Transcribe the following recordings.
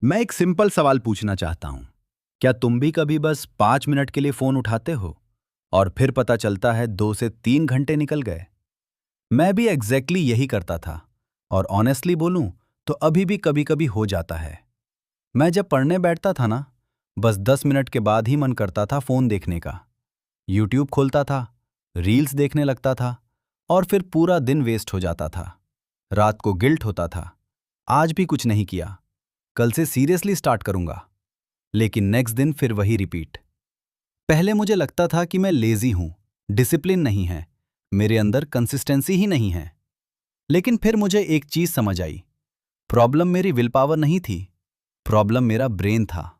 मैं एक सिंपल सवाल पूछना चाहता हूं। क्या तुम भी कभी बस 5 मिनट के लिए फोन उठाते हो और फिर पता चलता है 2 से 3 घंटे निकल गए? मैं भी यही करता था। और ऑनेस्टली बोलूं तो अभी भी कभी कभी हो जाता है। मैं जब पढ़ने बैठता था ना, बस 10 मिनट के बाद ही मन करता था फोन देखने का। यूट्यूब खोलता था, रील्स देखने लगता था, और फिर पूरा दिन वेस्ट हो जाता था। रात को गिल्ट होता था, आज भी कुछ नहीं किया, कल से सीरियसली स्टार्ट करूंगा। लेकिन नेक्स्ट दिन फिर वही रिपीट। पहले मुझे लगता था कि मैं लेजी हूं, डिसिप्लिन नहीं है, मेरे अंदर कंसिस्टेंसी ही नहीं है। लेकिन फिर मुझे एक चीज समझ आई। प्रॉब्लम मेरी विल पावर नहीं थी, प्रॉब्लम मेरा ब्रेन था।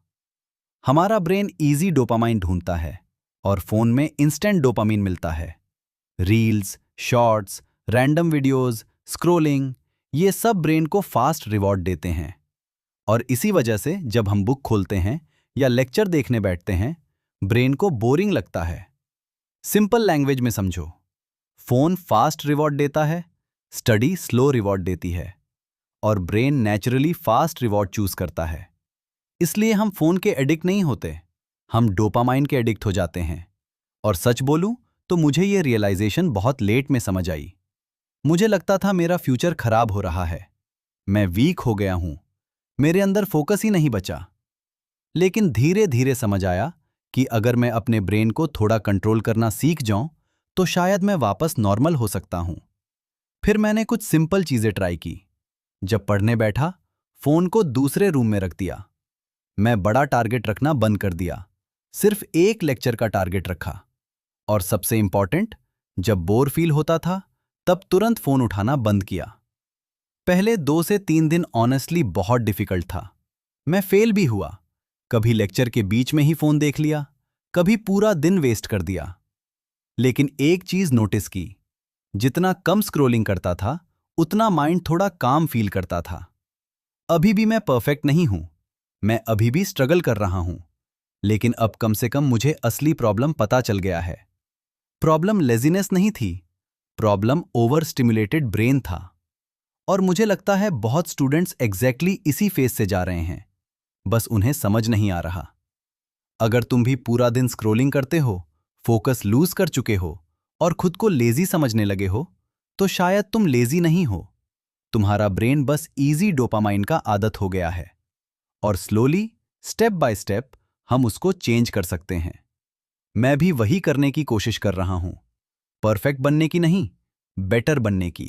हमारा ब्रेन इजी डोपामाइन ढूंढता है, और फोन में इंस्टेंट डोपामाइन मिलता है। Reels, shorts, random videos, scrolling, ये सब ब्रेन को फास्ट रिवॉर्ड देते हैं। और इसी वजह से जब हम बुक खोलते हैं या लेक्चर देखने बैठते हैं, ब्रेन को बोरिंग लगता है। सिंपल लैंग्वेज में समझो, फोन फास्ट रिवॉर्ड देता है, स्टडी स्लो रिवॉर्ड देती है, और brain naturally fast reward choose करता है। इसलिए हम फोन के एडिक्ट नहीं होते, हम डोपामाइन के एडिक्ट हो जाते हैं। और सच बोलूं तो मुझे ये रियलाइजेशन बहुत लेट में समझ आई। मुझे लगता था मेरा फ्यूचर खराब हो रहा है, मैं वीक हो गया हूं, मेरे अंदर फोकस ही नहीं बचा। लेकिन धीरे धीरे समझ आया कि अगर मैं अपने ब्रेन को थोड़ा कंट्रोल करना सीख जाऊं तो शायद मैं वापस नॉर्मल हो सकता हूं। फिर मैंने कुछ सिंपल चीजें ट्राई की। जब पढ़ने बैठा, फोन को दूसरे रूम में रख दिया। मैं बड़ा टारगेट रखना बंद कर दिया, सिर्फ एक लेक्चर का टारगेट रखा। और सबसे इंपॉर्टेंट, जब बोर फील होता था तब तुरंत फोन उठाना बंद किया। पहले 2 से 3 दिन ऑनेस्टली बहुत डिफिकल्ट था। मैं फेल भी हुआ, कभी लेक्चर के बीच में ही फोन देख लिया, कभी पूरा दिन वेस्ट कर दिया। लेकिन एक चीज नोटिस की, जितना कम स्क्रोलिंग करता था उतना माइंड थोड़ा काम फील करता था। अभी भी मैं परफेक्ट नहीं हूं, मैं अभी भी स्ट्रगल कर रहा हूं। लेकिन अब कम से कम मुझे असली प्रॉब्लम पता चल गया है। प्रॉब्लम लेजीनेस नहीं थी, प्रॉब्लम ओवर स्टिमुलेटेड ब्रेन था। और मुझे लगता है बहुत स्टूडेंट्स इसी फेज से जा रहे हैं, बस उन्हें समझ नहीं आ रहा। अगर तुम भी पूरा दिन स्क्रोलिंग करते हो, फोकस लूज कर चुके हो और खुद को लेजी समझने लगे हो, तो शायद तुम लेजी नहीं हो, तुम्हारा ब्रेन बस इजी डोपामाइन का आदत हो गया है। और स्लोली, स्टेप बाय स्टेप, हम उसको चेंज कर सकते हैं। मैं भी वही करने की कोशिश कर रहा हूं, परफेक्ट बनने की नहीं, बेटर बनने की।